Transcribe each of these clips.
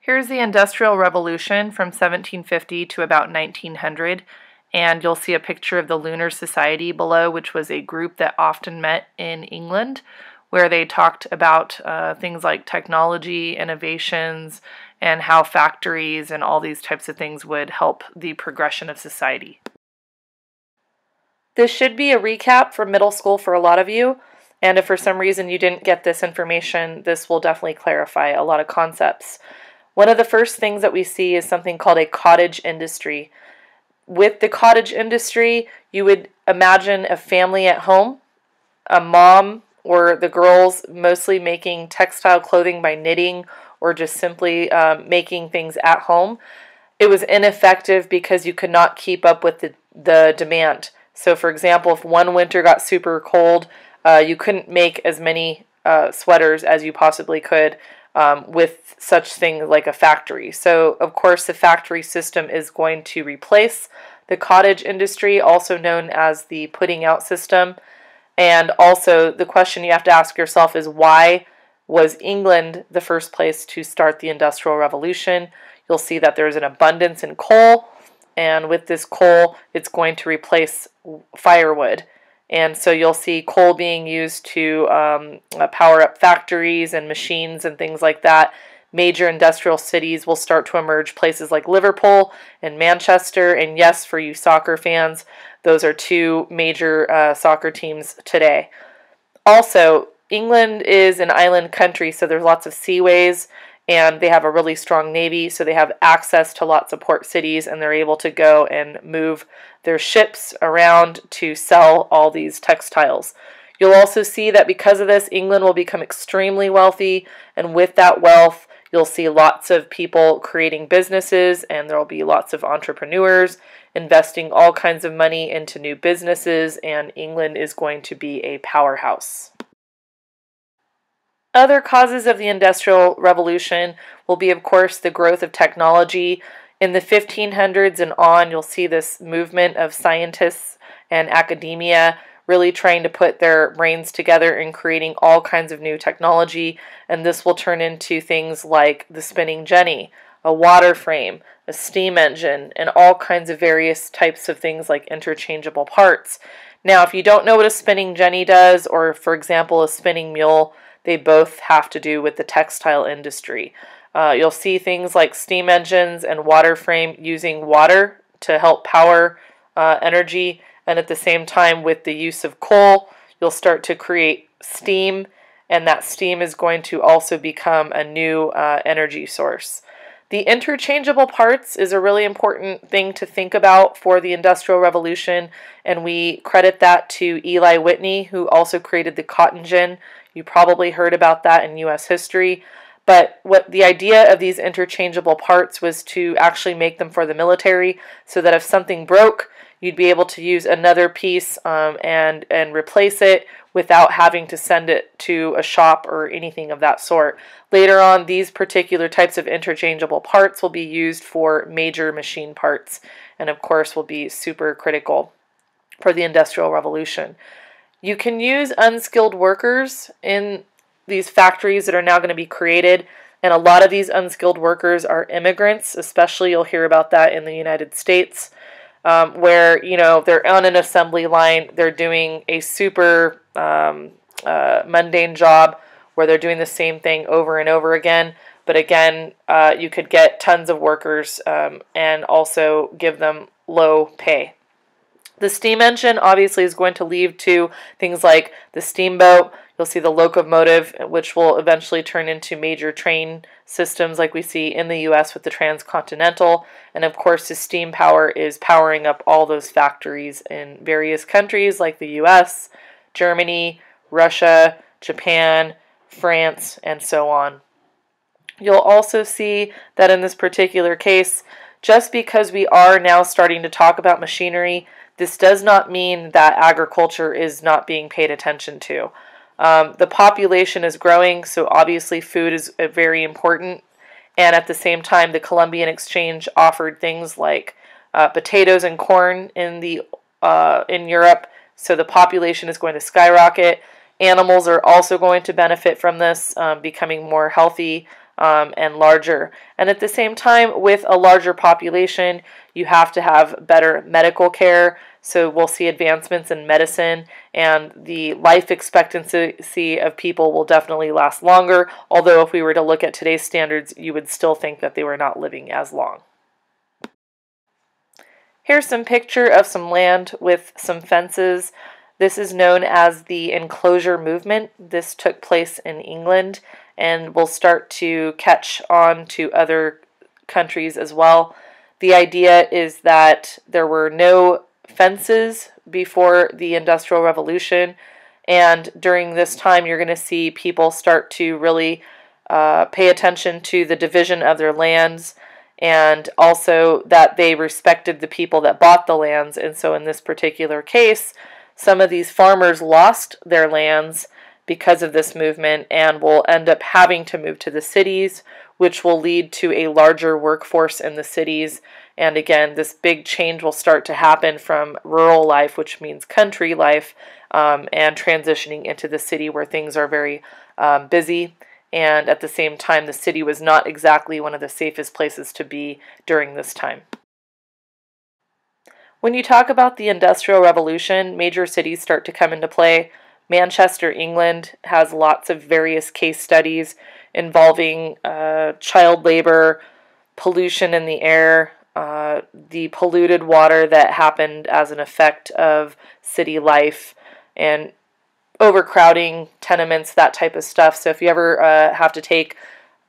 Here's the Industrial Revolution from 1750 to about 1900, and you'll see a picture of the Lunar Society below, which was a group that often met in England, where they talked about things like technology, innovations, and how factories and all these types of things would help the progression of society. This should be a recap for middle school for a lot of you, and if for some reason you didn't get this information, this will definitely clarify a lot of concepts. One of the first things that we see is something called a cottage industry. With the cottage industry, you would imagine a family at home, a mom or the girls mostly making textile clothing by knitting or just simply making things at home. It was ineffective because you could not keep up with the demand. So for example, if one winter got super cold, you couldn't make as many sweaters as you possibly could with such things like a factory. So of course the factory system is going to replace the cottage industry, also known as the putting out system. And also the question you have to ask yourself is, why was England the first place to start the Industrial Revolution? You'll see that there's an abundance in coal, and with this coal it's going to replace firewood. And so you'll see coal being used to power up factories and machines and things like that. Major industrial cities will start to emerge, places like Liverpool and Manchester. And yes, for you soccer fans, those are two major soccer teams today. Also, England is an island country, so there's lots of seaways, and they have a really strong navy, so they have access to lots of port cities, and they're able to go and move their ships around to sell all these textiles. You'll also see that because of this, England will become extremely wealthy, and with that wealth, you'll see lots of people creating businesses, and there will be lots of entrepreneurs investing all kinds of money into new businesses, and England is going to be a powerhouse. Other causes of the Industrial Revolution will be, of course, the growth of technology. In the 1500s and on, you'll see this movement of scientists and academia really trying to put their brains together in creating all kinds of new technology, and this will turn into things like the spinning jenny, a water frame, a steam engine, and all kinds of various types of things like interchangeable parts. Now, if you don't know what a spinning jenny does, or for example a spinning mule, they both have to do with the textile industry. You'll see things like steam engines and water frame using water to help power energy, and at the same time with the use of coal, you'll start to create steam, and that steam is going to also become a new energy source. The interchangeable parts is a really important thing to think about for the Industrial Revolution, and we credit that to Eli Whitney, who also created the cotton gin. You probably heard about that in U.S. history. But what the idea of these interchangeable parts was to actually make them for the military, so that if something broke, you'd be able to use another piece and replace it without having to send it to a shop or anything of that sort. Later on, these particular types of interchangeable parts will be used for major machine parts, and of course will be super critical for the Industrial Revolution. You can use unskilled workers in these factories that are now going to be created, and a lot of these unskilled workers are immigrants, especially you'll hear about that in the United States, where they're on an assembly line, they're doing a super mundane job where they're doing the same thing over and over again. But again, you could get tons of workers and also give them low pay. The steam engine obviously is going to lead to things like the steamboat. You'll see the locomotive, which will eventually turn into major train systems like we see in the U.S. with the transcontinental. And of course, the steam power is powering up all those factories in various countries like the U.S., Germany, Russia, Japan, France, and so on. You'll also see that in this particular case, just because we are now starting to talk about machinery, this does not mean that agriculture is not being paid attention to. The population is growing, so obviously food is very important. And at the same time, the Columbian Exchange offered things like potatoes and corn in Europe, so the population is going to skyrocket. Animals are also going to benefit from this, becoming more healthy and larger. And at the same time, with a larger population, you have to have better medical care. So we'll see advancements in medicine, and the life expectancy of people will definitely last longer. Although if we were to look at today's standards, you would still think that they were not living as long. Here's some picture of some land with some fences. This is known as the Enclosure Movement. This took place in England and will start to catch on to other countries as well. The idea is that there were no fences before the Industrial Revolution, and during this time you're going to see people start to really pay attention to the division of their lands, and also that they respected the people that bought the lands. And so in this particular case, some of these farmers lost their lands because of this movement and will end up having to move to the cities, which will lead to a larger workforce in the cities. And again, this big change will start to happen from rural life, which means country life, and transitioning into the city where things are very busy. And at the same time, the city was not exactly one of the safest places to be during this time. When you talk about the Industrial Revolution, major cities start to come into play. Manchester, England has lots of various case studies involving child labor, pollution in the air, the polluted water that happened as an effect of city life, and overcrowding, tenements, that type of stuff. So if you ever have to take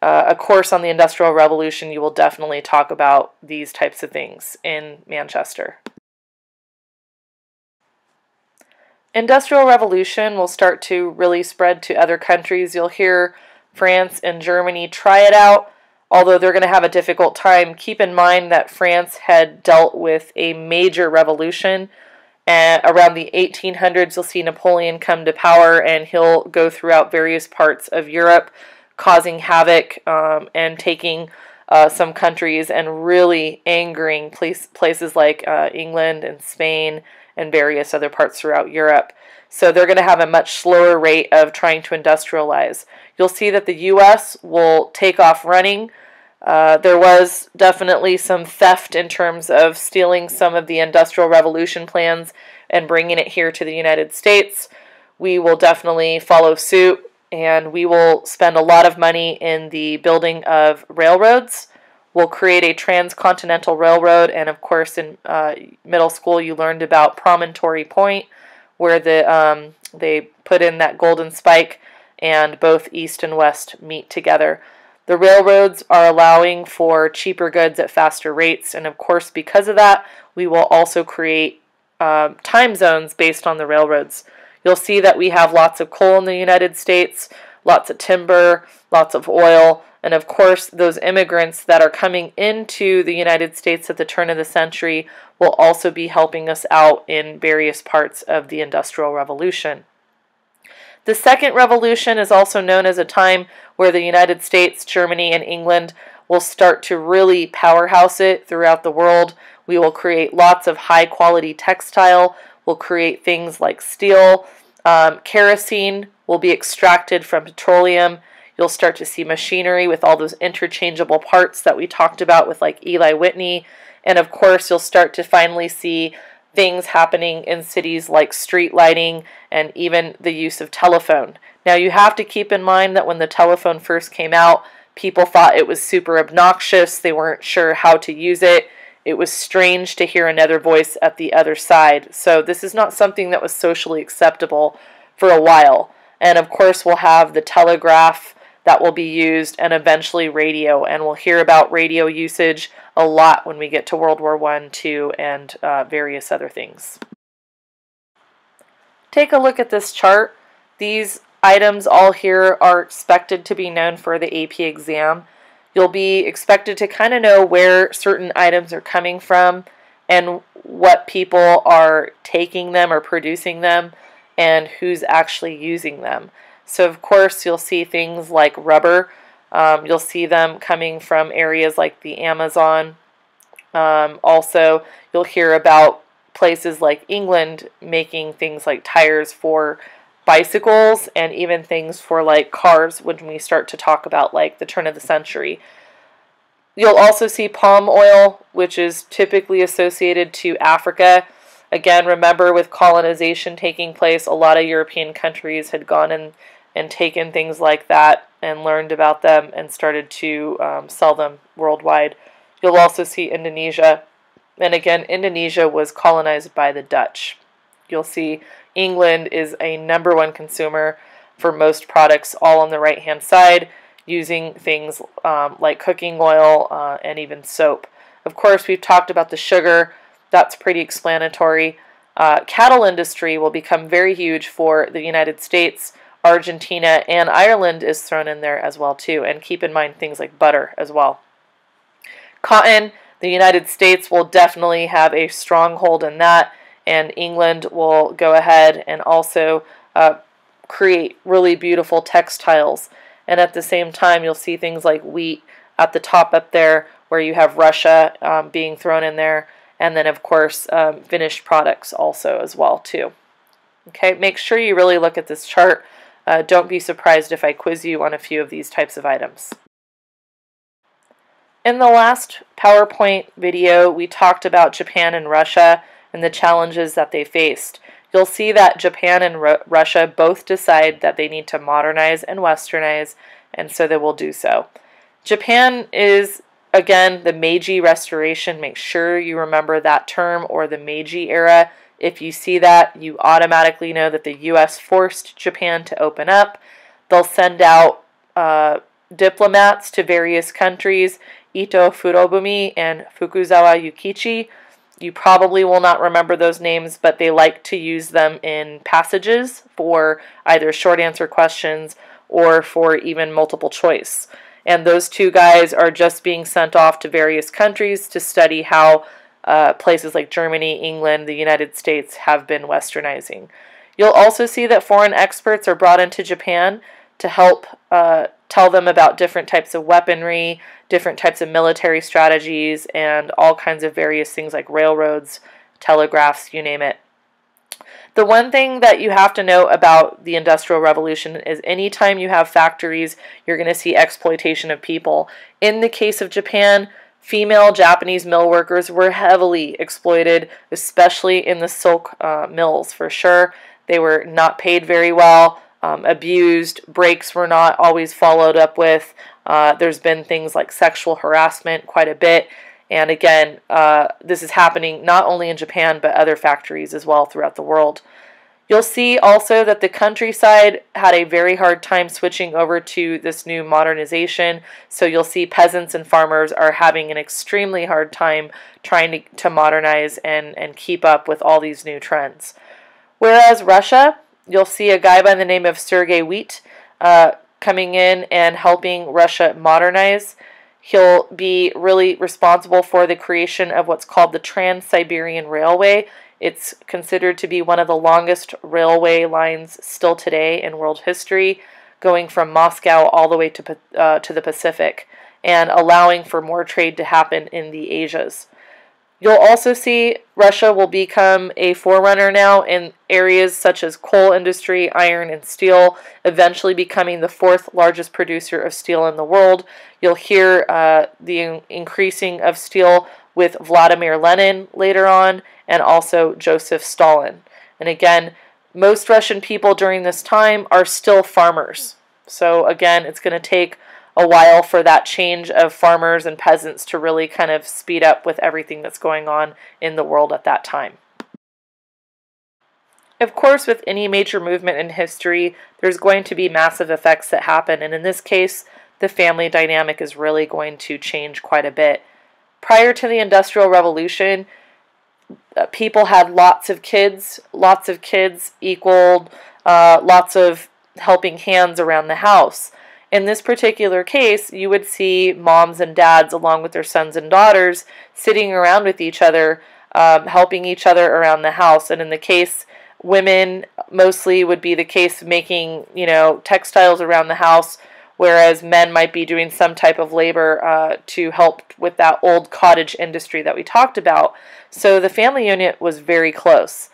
a course on the Industrial Revolution, you will definitely talk about these types of things in Manchester. Industrial Revolution will start to really spread to other countries. You'll hear France and Germany try it out, although they're going to have a difficult time. Keep in mind that France had dealt with a major revolution. Around the 1800s, you'll see Napoleon come to power, and he'll go throughout various parts of Europe, causing havoc and taking some countries and really angering places like England and Spain and various other parts throughout Europe. So they're going to have a much slower rate of trying to industrialize. You'll see that the U.S. will take off running. There was definitely some theft in terms of stealing some of the Industrial Revolution plans and bringing it here to the United States. We will definitely follow suit, and we will spend a lot of money in the building of railroads. We'll create a transcontinental railroad, and of course in middle school you learned about Promontory Point, where they put in that golden spike and both east and west meet together. The railroads are allowing for cheaper goods at faster rates, and of course because of that we will also create time zones based on the railroads. You'll see that we have lots of coal in the United States, lots of timber, lots of oil, and of course those immigrants that are coming into the United States at the turn of the century will also be helping us out in various parts of the Industrial Revolution. The Second Revolution is also known as a time where the United States, Germany, and England will start to really powerhouse it throughout the world. We will create lots of high-quality textile. We'll create things like steel. Kerosene will be extracted from petroleum. You'll start to see machinery with all those interchangeable parts that we talked about with like Eli Whitney. And of course, you'll start to finally see things happening in cities like street lighting and even the use of telephone. Now you have to keep in mind that when the telephone first came out, people thought it was super obnoxious. They weren't sure how to use it. It was strange to hear another voice at the other side. So this is not something that was socially acceptable for a while. And of course we'll have the telegraph that will be used, and eventually radio. And we'll hear about radio usage a lot when we get to World War I, II, and various other things. Take a look at this chart. These items all here are expected to be known for the AP exam. You'll be expected to kind of know where certain items are coming from and what people are taking them or producing them and who's actually using them. So of course you'll see things like rubber. You'll see them coming from areas like the Amazon. Also you'll hear about places like England making things like tires for bicycles and even things for like cars when we start to talk about like the turn of the century. You'll also see palm oil, which is typically associated to Africa. Again, remember with colonization taking place, a lot of European countries had gone in and taken things like that and learned about them and started to sell them worldwide. You'll also see Indonesia. And again, Indonesia was colonized by the Dutch. You'll see England is a #1 consumer for most products, all on the right-hand side, using things like cooking oil and even soap. Of course, we've talked about the sugar. That's pretty explanatory. Cattle industry will become very huge for the United States. Argentina and Ireland is thrown in there as well too. And keep in mind things like butter as well. Cotton, the United States will definitely have a stronghold in that. And England will go ahead and also create really beautiful textiles. And at the same time, you'll see things like wheat at the top up there, where you have Russia being thrown in there. And then, of course, finished products also as well, too. Okay, make sure you really look at this chart. Don't be surprised if I quiz you on a few of these types of items. In the last PowerPoint video, we talked about Japan and Russia and the challenges that they faced. You'll see that Japan and Russia both decide that they need to modernize and westernize, and so they will do so. Japan is, again, the Meiji Restoration. Make sure you remember that term, or the Meiji era. If you see that, you automatically know that the U.S. forced Japan to open up. They'll send out diplomats to various countries, Ito Furobumi and Fukuzawa Yukichi. You probably will not remember those names, but they like to use them in passages for either short answer questions or for even multiple choice. And those two guys are just being sent off to various countries to study how places like Germany, England, the United States have been westernizing. You'll also see that foreign experts are brought into Japan to help tell them about different types of weaponry, different types of military strategies, and all kinds of various things like railroads, telegraphs, you name it. The one thing that you have to know about the Industrial Revolution is anytime you have factories, you're going to see exploitation of people. In the case of Japan, female Japanese mill workers were heavily exploited, especially in the silk mills for sure. They were not paid very well. Abused, breaks were not always followed up with. There's been things like sexual harassment quite a bit. And again, this is happening not only in Japan, but other factories as well throughout the world. You'll see also that the countryside had a very hard time switching over to this new modernization. So you'll see peasants and farmers are having an extremely hard time trying to modernize and keep up with all these new trends. Whereas Russia, you'll see a guy by the name of Sergei Wheat coming in and helping Russia modernize. He'll be really responsible for the creation of what's called the Trans-Siberian Railway. It's considered to be one of the longest railway lines still today in world history, going from Moscow all the way to the Pacific, and allowing for more trade to happen in the Asias. You'll also see Russia will become a forerunner now in areas such as coal industry, iron, and steel, eventually becoming the 4th largest producer of steel in the world. You'll hear the increasing of steel with Vladimir Lenin later on, and also Joseph Stalin. And again, most Russian people during this time are still farmers. So again, it's going to take a while for that change of farmers and peasants to really kind of speed up with everything that's going on in the world at that time. Of course, with any major movement in history, there's going to be massive effects that happen, and in this case, the family dynamic is really going to change quite a bit. Prior to the Industrial Revolution, people had lots of kids equaled lots of helping hands around the house. In this particular case, you would see moms and dads along with their sons and daughters sitting around with each other, helping each other around the house. And in the case, women mostly would be the case making, textiles around the house, whereas men might be doing some type of labor to help with that old cottage industry that we talked about. So the family unit was very close.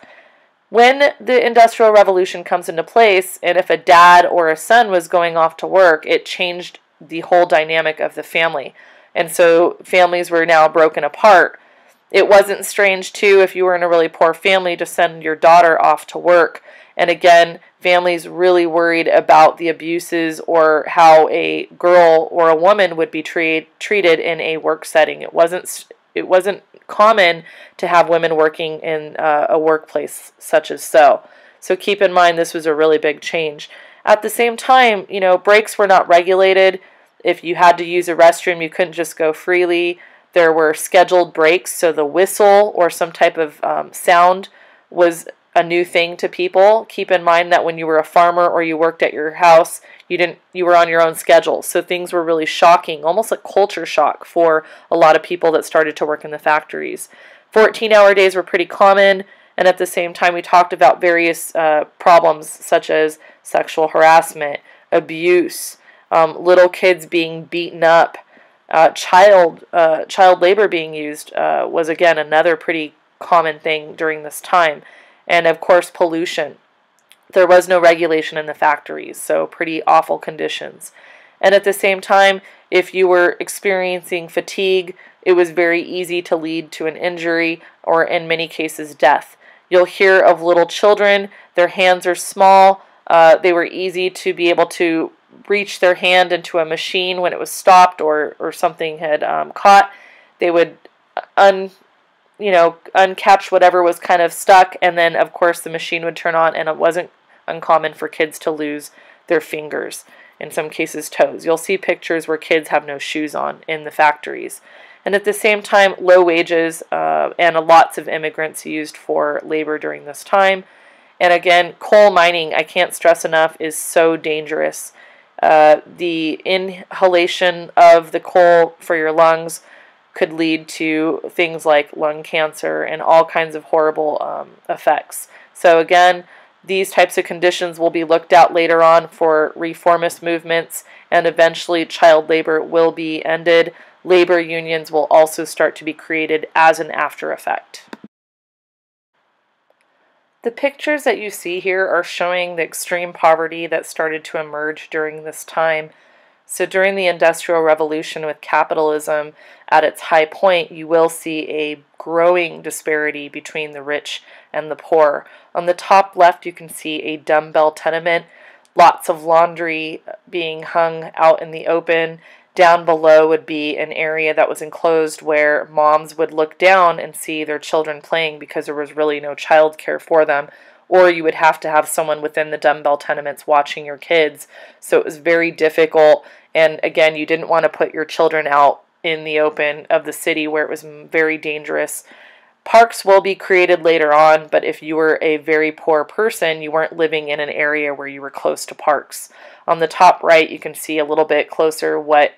When the Industrial Revolution comes into place, and if a dad or a son was going off to work, it changed the whole dynamic of the family. And so families were now broken apart. It wasn't strange, too, if you were in a really poor family to send your daughter off to work. And again, families really worried about the abuses or how a girl or a woman would be treated in a work setting. It wasn't common to have women working in a workplace such as so. So keep in mind this was a really big change. At the same time, breaks were not regulated. If you had to use a restroom, you couldn't just go freely. There were scheduled breaks, so the whistle or some type of sound was a new thing to people. Keep in mind that when you were a farmer or you worked at your house, you were on your own schedule. So things were really shocking, almost like culture shock for a lot of people that started to work in the factories. 14-hour days were pretty common, and at the same time we talked about various problems such as sexual harassment, abuse, little kids being beaten up, child labor being used was again another pretty common thing during this time. And of course pollution. There was no regulation in the factories, so pretty awful conditions. And at the same time, if you were experiencing fatigue, it was very easy to lead to an injury or in many cases death. You'll hear of little children, their hands are small, they were easy to be able to reach their hand into a machine when it was stopped or something had caught. They would uncatch whatever was kind of stuck, and then of course the machine would turn on, and it wasn't uncommon for kids to lose their fingers, in some cases toes. You'll see pictures where kids have no shoes on in the factories. And at the same time, low wages and lots of immigrants used for labor during this time. And again, coal mining, I can't stress enough, is so dangerous. The inhalation of the coal for your lungs could lead to things like lung cancer and all kinds of horrible effects. So again, these types of conditions will be looked at later on for reformist movements, and eventually child labor will be ended. Labor unions will also start to be created as an after effect. The pictures that you see here are showing the extreme poverty that started to emerge during this time. So during the Industrial Revolution, with capitalism at its high point, you will see a growing disparity between the rich and the poor. On the top left, you can see a dumbbell tenement, lots of laundry being hung out in the open. Down below would be an area that was enclosed where moms would look down and see their children playing because there was really no child care for them. Or you would have to have someone within the dumbbell tenements watching your kids. So it was very difficult. And again, you didn't want to put your children out in the open of the city where it was very dangerous. Parks will be created later on, but if you were a very poor person, you weren't living in an area where you were close to parks. On the top right, you can see a little bit closer what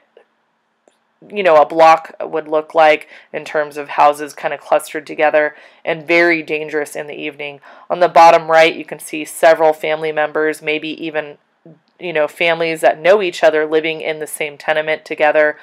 a block would look like in terms of houses kind of clustered together, and very dangerous in the evening. On the bottom right, you can see several family members, maybe even families that know each other living in the same tenement together.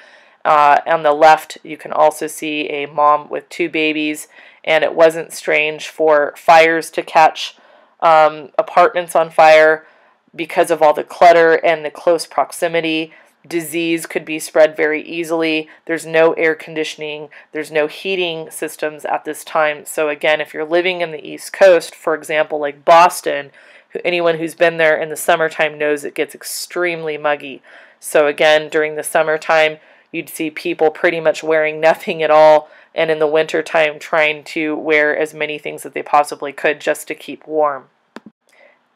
On the left, you can also see a mom with 2 babies, and it wasn't strange for fires to catch apartments on fire because of all the clutter and the close proximity. Disease could be spread very easily. There's no air conditioning. There's no heating systems at this time. So again, if you're living in the East Coast, for example, like Boston, anyone who's been there in the summertime knows it gets extremely muggy. So again, during the summertime, you'd see people pretty much wearing nothing at all, and in the wintertime trying to wear as many things that they possibly could just to keep warm.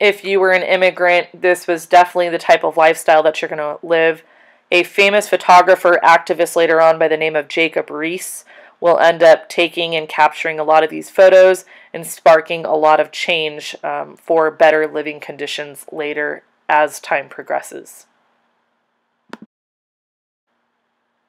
If you were an immigrant, this was definitely the type of lifestyle that you're going to live. A famous photographer, activist later on by the name of Jacob Riis will end up taking and capturing a lot of these photos and sparking a lot of change for better living conditions later as time progresses.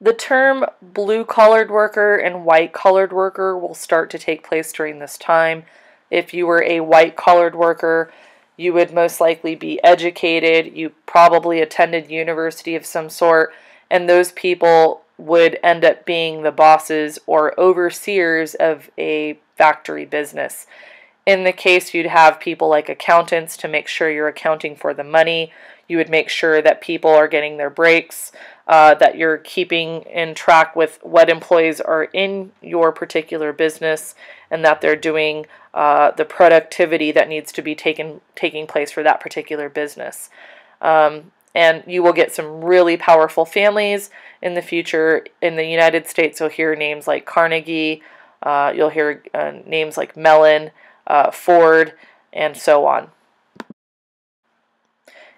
The term blue-collared worker and white-collared worker will start to take place during this time. If you were a white-collared worker, you would most likely be educated, you probably attended university of some sort, and those people would end up being the bosses or overseers of a factory business. In the case, you'd have people like accountants to make sure you're accounting for the money. You would make sure that people are getting their breaks, that you're keeping in track with what employees are in your particular business, and that they're doing the productivity that needs to be taking place for that particular business. And you will get some really powerful families in the future. In the United States, you'll hear names like Carnegie, you'll hear names like Mellon, Ford, and so on.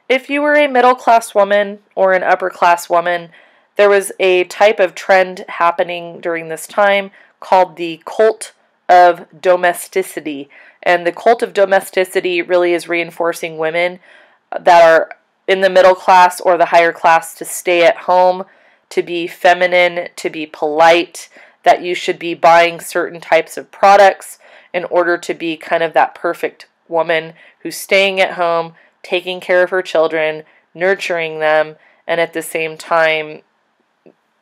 If you were a middle-class woman or an upper-class woman, there was a type of trend happening during this time called the cult of domesticity. And the cult of domesticity really is reinforcing women that are in the middle class or the higher class to stay at home, to be feminine, to be polite, that you should be buying certain types of products in order to be kind of that perfect woman who's staying at home, taking care of her children, nurturing them, and at the same time,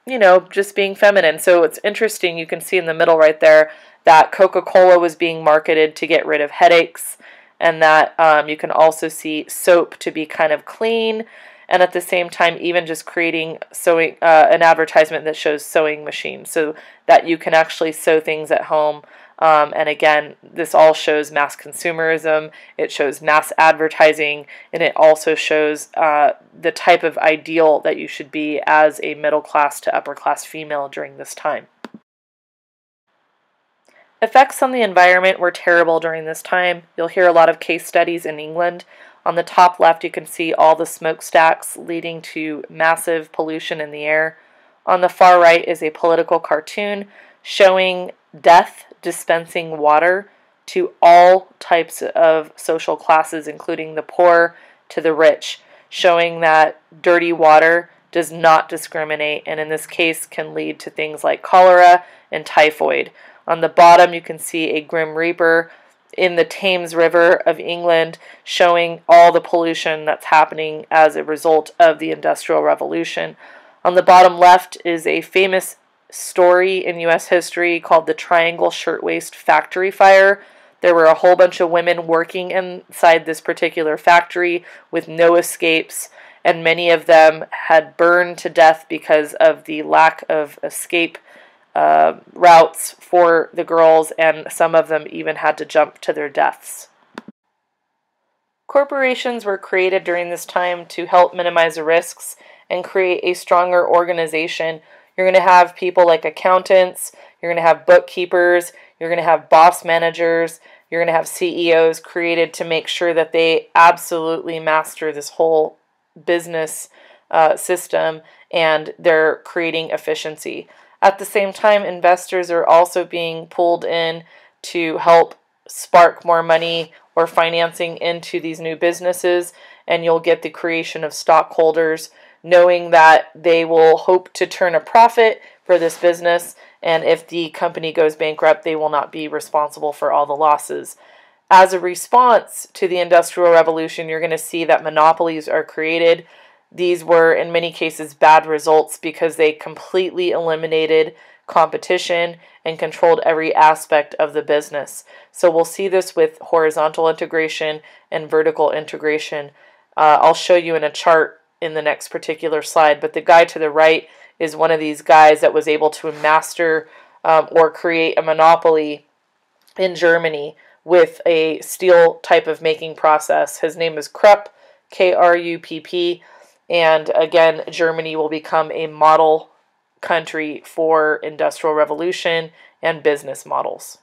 you know, just being feminine. So it's interesting, you can see in the middle right there that Coca-Cola was being marketed to get rid of headaches, and that you can also see soap to be kind of clean, and at the same time even just creating sewing an advertisement that shows sewing machines so that you can actually sew things at home. And again, this all shows mass consumerism, it shows mass advertising, and it also shows the type of ideal that you should be as a middle class to upper class female during this time. Effects on the environment were terrible during this time. You'll hear a lot of case studies in England. On the top left, you can see all the smokestacks leading to massive pollution in the air. On the far right is a political cartoon showing death dispensing water to all types of social classes, including the poor to the rich, showing that dirty water does not discriminate, and in this case can lead to things like cholera and typhoid. On the bottom, you can see a Grim Reaper in the Thames River of England showing all the pollution that's happening as a result of the Industrial Revolution. On the bottom left is a famous story in U.S. history called the Triangle Shirtwaist Factory Fire. There were a whole bunch of women working inside this particular factory with no escapes, and many of them had burned to death because of the lack of escape routes for the girls, and some of them even had to jump to their deaths. Corporations were created during this time to help minimize the risks and create a stronger organization. You're going to have people like accountants, you're going to have bookkeepers, you're going to have boss managers, you're going to have CEOs created to make sure that they absolutely master this whole business system, and they're creating efficiency. At the same time, investors are also being pulled in to help spark more money or financing into these new businesses, and you'll get the creation of stockholders knowing that they will hope to turn a profit for this business, and if the company goes bankrupt, they will not be responsible for all the losses. As a response to the Industrial Revolution, you're going to see that monopolies are created. These were, in many cases, bad results because they completely eliminated competition and controlled every aspect of the business. So we'll see this with horizontal integration and vertical integration. I'll show you in a chart in the next particular slide, but the guy to the right is one of these guys that was able to master or create a monopoly in Germany with a steel type of making process. His name is Krupp, K-R-U-P-P. And again, Germany will become a model country for industrial revolution and business models.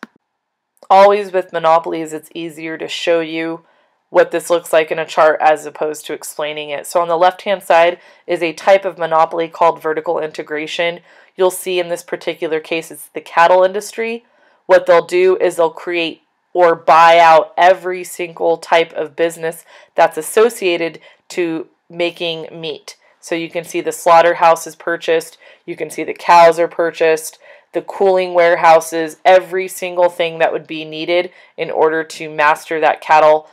Always with monopolies, it's easier to show you what this looks like in a chart as opposed to explaining it. So on the left-hand side is a type of monopoly called vertical integration. You'll see in this particular case it's the cattle industry. What they'll do is they'll create or buy out every single type of business that's associated to making meat. So you can see the slaughterhouse is purchased, you can see the cows are purchased, the cooling warehouses, every single thing that would be needed in order to master that cattle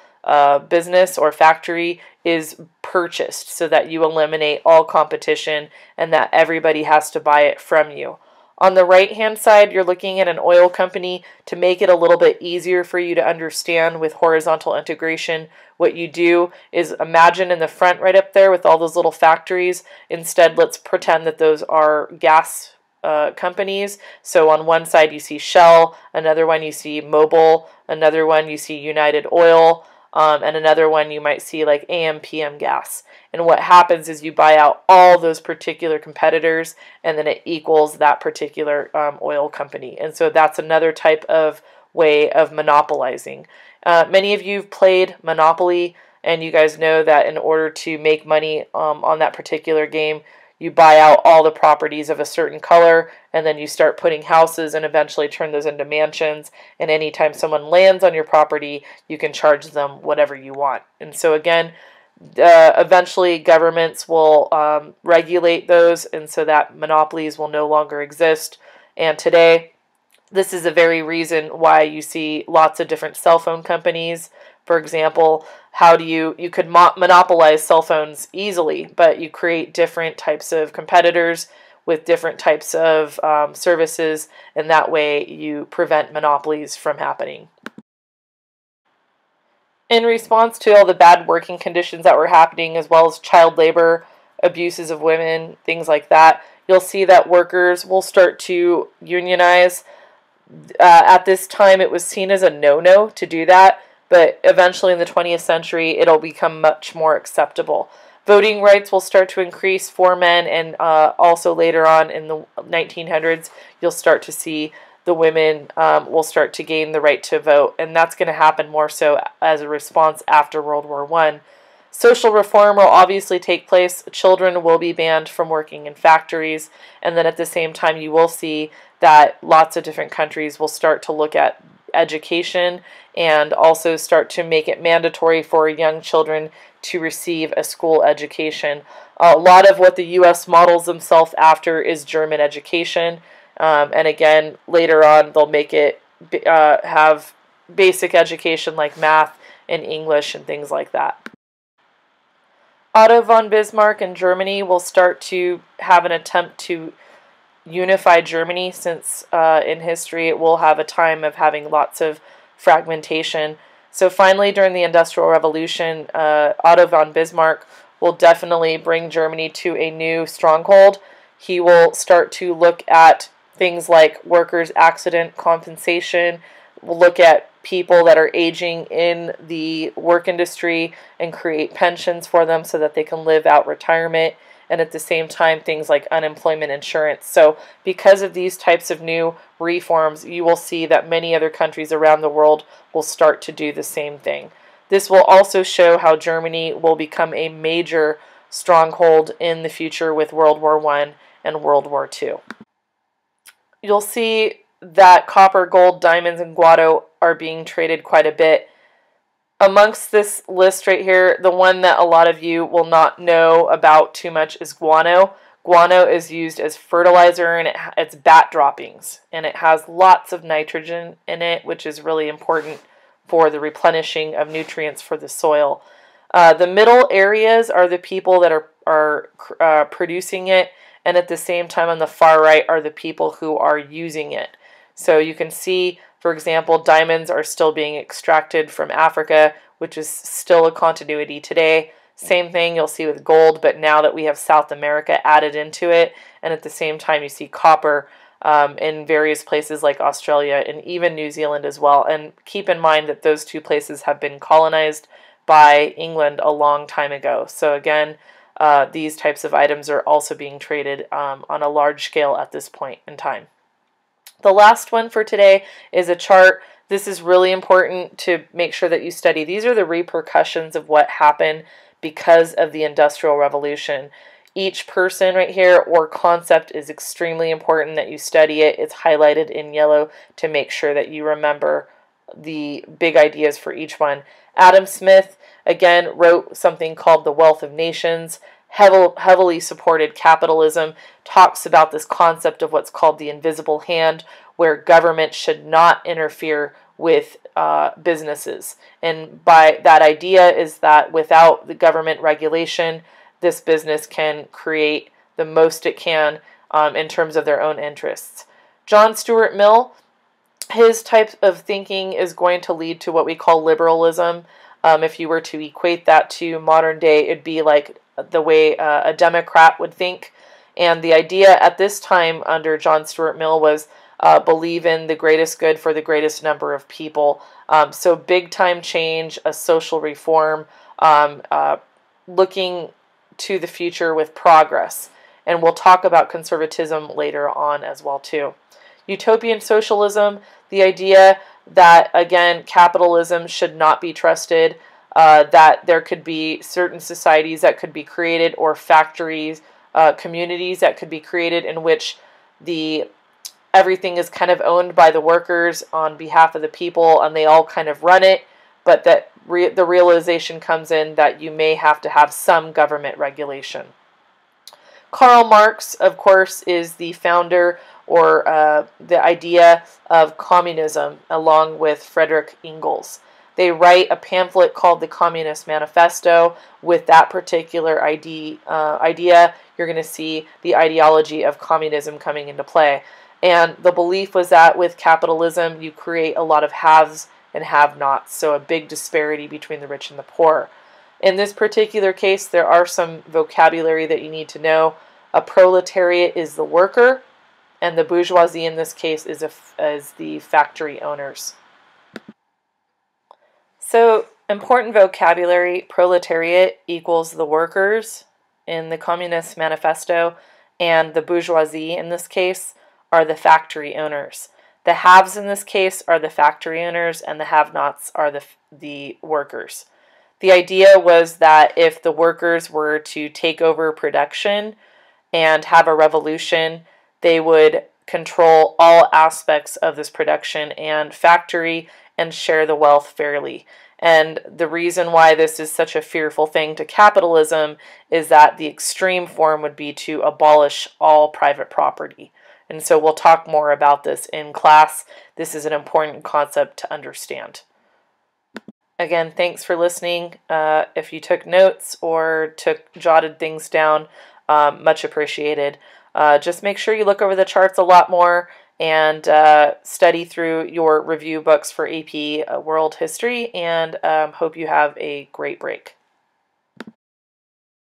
business or factory is purchased so that you eliminate all competition and that everybody has to buy it from you. On the right-hand side, you're looking at an oil company. To make it a little bit easier for you to understand with horizontal integration, what you do is imagine in the front right up there with all those little factories. Instead, let's pretend that those are gas companies. So on one side you see Shell, another one you see Mobil, another one you see United Oil, and another one you might see like AM/PM gas. And what happens is you buy out all those particular competitors, and then it equals that particular oil company. And so that's another type of way of monopolizing. Many of you have played Monopoly, and you guys know that in order to make money on that particular game, you buy out all the properties of a certain color, and then you start putting houses and eventually turn those into mansions. And anytime someone lands on your property, you can charge them whatever you want. And so again, eventually governments will regulate those, and so that monopolies will no longer exist. And today, this is a very reason why you see lots of different cell phone companies. For example, you could monopolize cell phones easily, but you create different types of competitors with different types of services, and that way you prevent monopolies from happening. In response to all the bad working conditions that were happening, as well as child labor, abuses of women, things like that, you'll see that workers will start to unionize. At this time, it was seen as a no-no to do that, but eventually in the 20th century, it'll become much more acceptable. Voting rights will start to increase for men, and also later on in the 1900s, you'll start to see the women will start to gain the right to vote, and that's going to happen more so as a response after World War I. Social reform will obviously take place. Children will be banned from working in factories, and then at the same time you will see that lots of different countries will start to look at education and also start to make it mandatory for young children to receive a school education. A lot of what the U.S. models themselves after is German education. And again, later on, they'll make it have basic education like math and English and things like that. Otto von Bismarck in Germany will start to have an attempt to unify Germany, since in history it will have a time of having lots of fragmentation. So finally, during the Industrial Revolution, Otto von Bismarck will definitely bring Germany to a new stronghold. He will start to look at things like workers' accident compensation. We'll look at people that are aging in the work industry and create pensions for them so that they can live out retirement, and at the same time things like unemployment insurance. So because of these types of new reforms, you will see that many other countries around the world will start to do the same thing. This will also show how Germany will become a major stronghold in the future with World War I and World War II. You'll see that copper, gold, diamonds, and guano are being traded quite a bit. Amongst this list right here, the one that a lot of you will not know about too much is guano. Guano is used as fertilizer, and it's bat droppings, and it has lots of nitrogen in it, which is really important for the replenishing of nutrients for the soil. The middle areas are the people that are producing it, and at the same time on the far right are the people who are using it. So you can see, for example, diamonds are still being extracted from Africa, which is still a continuity today. Same thing you'll see with gold, but now that we have South America added into it, and at the same time you see copper in various places like Australia and even New Zealand as well. And keep in mind that those two places have been colonized by England a long time ago. So again, these types of items are also being traded on a large scale at this point in time. The last one for today is a chart. This is really important to make sure that you study. These are the repercussions of what happened because of the Industrial Revolution. Each person right here or concept is extremely important that you study it. It's highlighted in yellow to make sure that you remember the big ideas for each one. Adam Smith, again, wrote something called The Wealth of Nations. Heavily supported capitalism, talks about this concept of what's called the invisible hand, where government should not interfere with businesses. And by that idea is that without the government regulation, this business can create the most it can in terms of their own interests. John Stuart Mill, his type of thinking is going to lead to what we call liberalism. If you were to equate that to modern day, it'd be like the way a Democrat would think. And the idea at this time under John Stuart Mill was believe in the greatest good for the greatest number of people. So big time change, a social reform, looking to the future with progress. And we'll talk about conservatism later on as well too. Utopian socialism, the idea that, again, capitalism should not be trusted, that there could be certain societies that could be created or factories, communities that could be created in which everything is kind of owned by the workers on behalf of the people and they all kind of run it, but that the realization comes in that you may have to have some government regulation. Karl Marx, of course, is the founder or the idea of communism along with Friedrich Engels. They write a pamphlet called the Communist Manifesto. With that particular idea, you're going to see the ideology of communism coming into play. And the belief was that with capitalism, you create a lot of haves and have-nots, so a big disparity between the rich and the poor. In this particular case, there are some vocabulary that you need to know. A proletariat is the worker, and the bourgeoisie in this case is the factory owners. So, important vocabulary: proletariat equals the workers in the Communist Manifesto, and the bourgeoisie in this case are the factory owners. The haves in this case are the factory owners, and the have-nots are the workers. The idea was that if the workers were to take over production and have a revolution, they would control all aspects of this production and factory and share the wealth fairly. And the reason why this is such a fearful thing to capitalism is that the extreme form would be to abolish all private property. And so we'll talk more about this in class. This is an important concept to understand. Again, thanks for listening. If you took notes or jotted things down, much appreciated. Just make sure you look over the charts a lot more and study through your review books for AP World History, and hope you have a great break.